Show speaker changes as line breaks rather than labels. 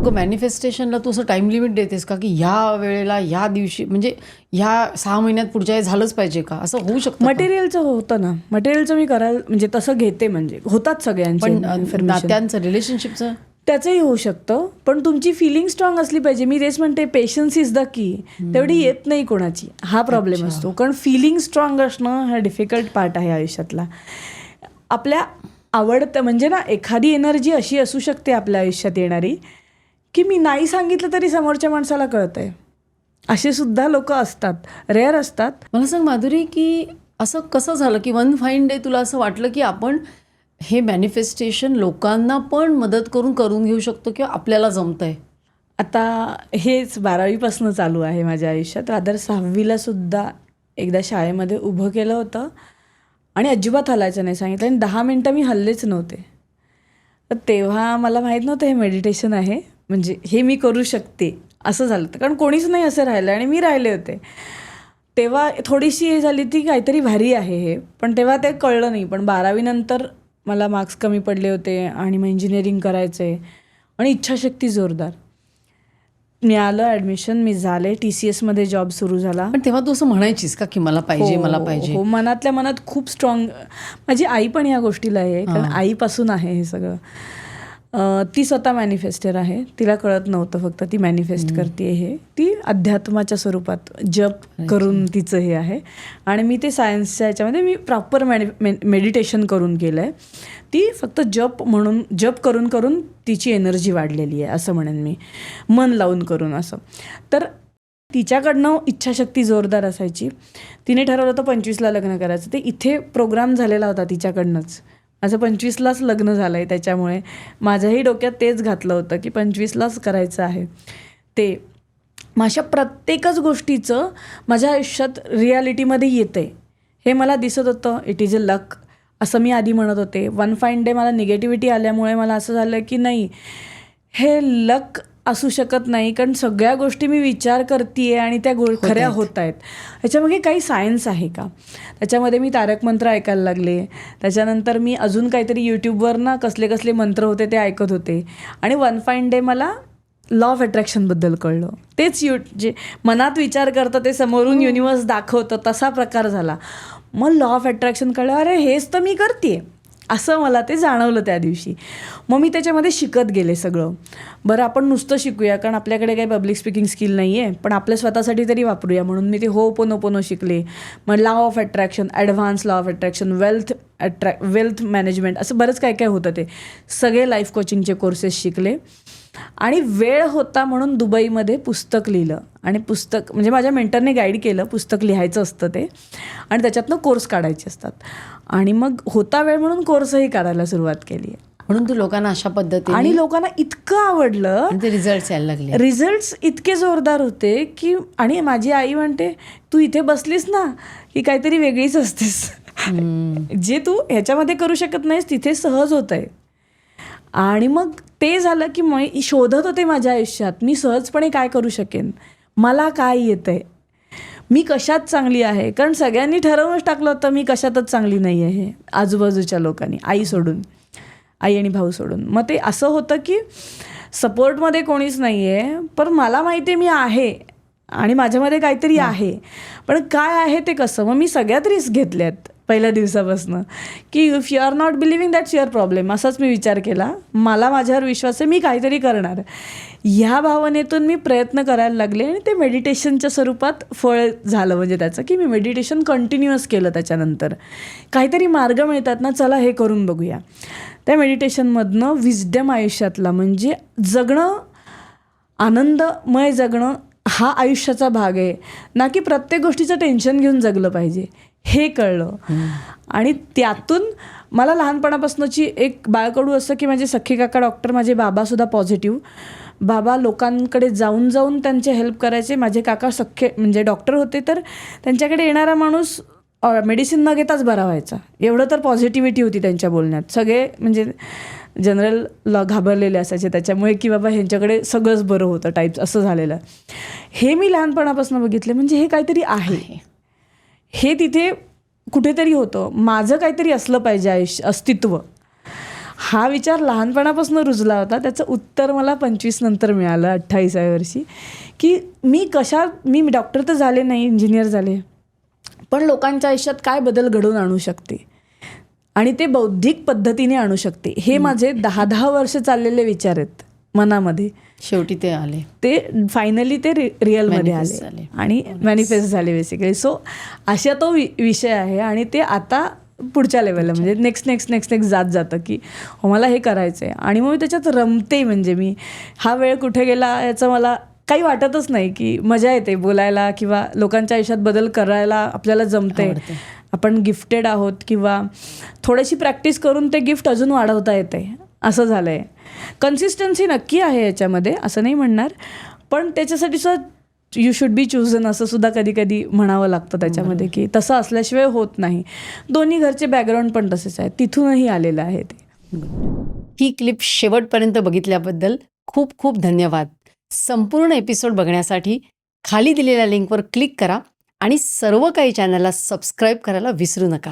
नेमकं मॅनिफेस्टेशनला तू असं time limit देतेस का, की ह्या वेळेला ह्या दिवशी म्हणजे ह्या 6 महिन्यात पुढच्या हे झालंच पाहिजे का, असं होऊ शकतं?
मटेरियलचं होतं ना, मटेरियलचं मी करायला म्हणजे तसं घेते, म्हणजे होतात सगळ्यांचे.
पण नात्यांचं, रिलेशनशिपचं
त्याचंही होऊ शकतं, पण तुमची फिलिंग स्ट्रॉंग असली पाहिजे. मी तेच म्हणते, पेशन्स इज द की. तेवढी येत नाही कोणाची, हा प्रॉब्लेम असतो. कारण फिलिंग स्ट्रॉंग असणं हा डिफिकल्ट पार्ट आहे आयुष्यातला. आपल्या आवडतं म्हणजे ना, एखादी एनर्जी अशी असू शकते आपल्या आयुष्यात येणारी की मी नाही सांगितलं तरी समोरच्या माणसाला कळतंय. असे सुद्धा लोक असतात, रेअर असतात.
मला सांग माधुरी, की असं कसं झालं की वन फाईन डे तुला असं वाटलं की आपण हे मॅनिफेस्टेशन लोकांना पण मदत करून घेऊ शकतो किंवा आपल्याला जमतंय?
आता हेच 12वीपासून चालू आहे माझ्या आयुष्यात. रादर 6वीला सुद्धा एकदा शाळेमध्ये उभं केलं होतं आणि अजिबात हलायचं नाही सांगितलं आणि 10 मिनटं मी हल्लेच नव्हते. तर तेव्हा मला माहीत नव्हतं हे मेडिटेशन आहे, म्हणजे हे मी करू शकते असं झालं. कारण कोणीच नाही असं राहिलं आणि मी राहिले होते. तेव्हा थोडीशी हे झाली ती काहीतरी भारी आहे हे, पण तेव्हा ते कळलं नाही. पण 12वी नंतर मला मार्क्स कमी पडले होते आणि मग इंजिनिअरिंग करायचं आहे आणि इच्छाशक्ती जोरदार. मिळालं ॲडमिशन, मी झाले, TCSमध्ये जॉब सुरू झाला.
पण तेव्हा तू असं म्हणायचीस का की मला पाहिजे, मला पाहिजे?
हो, मनातल्या मनात खूप स्ट्रॉंग. माझी आई पण ह्या गोष्टीला आहे, कारण आईपासून आहे हे सगळं. ती स्वतः मॅनिफेस्टर आहे, तिला कळत नव्हतं फक्त ती मॅनिफेस्ट करते हे. ती अध्यात्माच्या स्वरूपात जप करून तिचं हे आहे. आणि मी ते सायन्सच्या ह्याच्यामध्ये मी प्रॉपर मेडिटेशन करून केलं आहे. ती फक्त जप करून करून तिची एनर्जी वाढलेली आहे असं म्हणेन मी, मन लावून करून असं. तर तिच्याकडनं इच्छाशक्ती जोरदार असायची. तिने ठरवलं होतं 25ला लग्न करायचं. ते इथे प्रोग्राम झालेला होता तिच्याकडनंच. माझं 25लाच लग्न झालं आहे, त्याच्यामुळे माझ्याही डोक्यात तेच घातलं होतं की 25लाच करायचं आहे ते. माझ्या प्रत्येकच गोष्टीचं माझ्या आयुष्यात रियालिटीमध्ये येतं आहे हे मला दिसत होतं. इट इज अ लक असं मी आधी म्हणत होते. वन फाईन डे मला निगेटिव्हिटी आल्यामुळे मला असं झालं की नाही, हे लक असू शकत नाही, कारण सगळ्या गोष्टी मी विचार करते आणि त्या खऱ्या होत आहेत. ह्याच्यामागे काही सायन्स आहे का? त्याच्यामध्ये मी तारक मंत्र ऐकायला लागले. त्याच्यानंतर मी अजून काहीतरी यूट्यूबवर ना कसले कसले मंत्र होते ते ऐकत होते. आणि वन फाईन डे मला लॉ ऑफ अट्रॅक्शनबद्दल कळलं. तेच जे मनात विचार करतं ते समोरून युनिवर्स दाखवतं, तसा प्रकार झाला. मग लॉ ऑफ अट्रॅक्शन कळलं, अरे हेच तर मी करते असं मला ते जाणवलं त्या दिवशी. मग मी त्याच्यामध्ये शिकत गेले सगळं. बरं, आपण नुसतं शिकूया, कारण आपल्याकडे काही पब्लिक स्पीकिंग स्किल नाही आहे, पण आपल्या स्वतःसाठी तरी वापरूया म्हणून मी ते होपोनोपोनो शिकले. मग law of attraction, advance law of attraction, wealth management, असं बरंच काय काय होतं. ते सगळे लाईफ कोचिंगचे कोर्सेस शिकले. आणि वेळ होता म्हणून दुबईमध्ये पुस्तक लिहिलं. आणि पुस्तक म्हणजे माझ्या मेंटरने गाईड केलं, पुस्तक लिहायचं असतं ते आणि त्याच्यातनं कोर्स काढायचे असतात. आणि मग होता वेळ म्हणून कोर्सही काढायला सुरुवात केली.
म्हणून तू लोकांना अशा पद्धतीने,
आणि लोकांना इतकं आवडलं,
ते रिझल्ट यायला लागले.
रिझल्ट्स इतके जोरदार होते की, आणि माझी आई म्हणते तू इथे बसलीस ना की काहीतरी वेगळीच असतेस. जे तू ह्याच्यामध्ये करू शकत नाहीस तिथे सहज होत आहे. आणि मग ते झालं की मी शोधत होते माझ्या आयुष्यात मी सहजपणे काय करू शकेन, मला काय येतं आहे, मी कशात चांगली आहे. कारण सगळ्यांनी ठरवूनच टाकलं होतं मी कशातच चांगली नाही आहे, आजूबाजूच्या लोकांनी, आई सोडून, आई आणि भाऊ सोडून. मग ते असं होतं की सपोर्टमध्ये कोणीच नाही आहे, पण मला माहिती आहे मी आहे आणि माझ्यामध्ये काहीतरी आहे, पण काय आहे ते कसं. मग मी सगळ्यात रिस्क घेतल्यात पहिल्या दिवसापासून की if you are not believing that's your problem, असाच मी विचार केला. मला माझ्यावर विश्वास आहे, मी काहीतरी करणार. ह्या भावनेतून मी प्रयत्न करायला लागले आणि ते मेडिटेशनच्या स्वरूपात फळ झालं. म्हणजे त्याचं की मी मेडिटेशन कंटिन्युअस केलं. त्याच्यानंतर काहीतरी मार्ग मिळतात ना, चला हे करून बघूया. त्या मेडिटेशनमधनं विजडम आयुष्यातला, म्हणजे जगणं, आनंदमय जगणं हा आयुष्याचा भाग आहे ना, की प्रत्येक गोष्टीचं टेन्शन घेऊन जगलं पाहिजे हे कळलं. आणि त्यातून मला लहानपणापासूनची एक बाळकडू असं की माझे सख्खे काका डॉक्टर, माझे बाबासुद्धा पॉझिटिव्ह. बाबा लोकांकडे जाऊन जाऊन त्यांचे हेल्प करायचे. माझे काका सख्खे म्हणजे डॉक्टर होते, तर त्यांच्याकडे येणारा माणूस मेडिसिन न घेताच बरा व्हायचा, एवढं तर पॉझिटिव्हिटी होती त्यांच्या बोलण्यात. सगळे म्हणजे जनरल घाबरलेले असायचे त्याच्यामुळे की बाबा ह्यांच्याकडे सगळंच बरं होतं टाईप्स असं झालेलं. हे मी लहानपणापासून बघितले. म्हणजे हे काहीतरी आहे, हे तिथे कुठेतरी होतं. माझं काहीतरी असलं पाहिजे अस्तित्व. हा विचार लहानपणापासून रुजला होता. त्याचं उत्तर मला 25 नंतर मिळालं, 28व्या वर्षी, की मी डॉक्टर तर झाले नाही, इंजिनियर झाले, पण लोकांच्या आयुष्यात काय बदल घडवून आणू शकते आणि ते बौद्धिक पद्धतीने आणू शकते. हे माझे 10-10 वर्ष चाललेले विचार आहेत मनामध्ये.
शेवटी ते आले,
ते फायनली ते रिअलमध्ये
Manifest
आले
झाले.
आणि मॅनिफेस्ट झाले बेसिकली. सो अशा तो विषय आहे आणि ते आता पुढच्या लेवलला म्हणजे नेक्स्ट जात जातं की मला हे करायचं आहे आणि मग मी त्याच्यात रमते. म्हणजे मी हा वेळ कुठे गेला याचं मला काही वाटतच नाही, की मजा येते बोलायला किंवा लोकांच्या आयुष्यात बदल करायला आपल्याला जमते.
आवडते.
आपण गिफ्टेड आहोत किंवा थोडीशी प्रॅक्टिस करून ते गिफ्ट अजून वाढवता येते, असं झालं आहे. कन्सिस्टन्सी नक्की आहे याच्यामध्ये, असं नाही म्हणणार, पण त्याच्यासाठी सुद्धा यू शुड बी चूजन असं सुद्धा कधी कधी म्हणावं लागतं त्याच्यामध्ये, की तसं असल्याशिवाय होत नाही. दोन्ही घरचे बॅकग्राऊंड पण तसेच आहे, तिथूनही आलेलं आहे ते.
ही क्लिप शेवटपर्यंत बघितल्याबद्दल खूप खूप धन्यवाद. संपूर्ण एपिसोड बघण्यासाठी खाली दिलेल्या लिंकवर क्लिक करा आणि सर्व काही चॅनलला सबस्क्राईब करायला विसरू नका.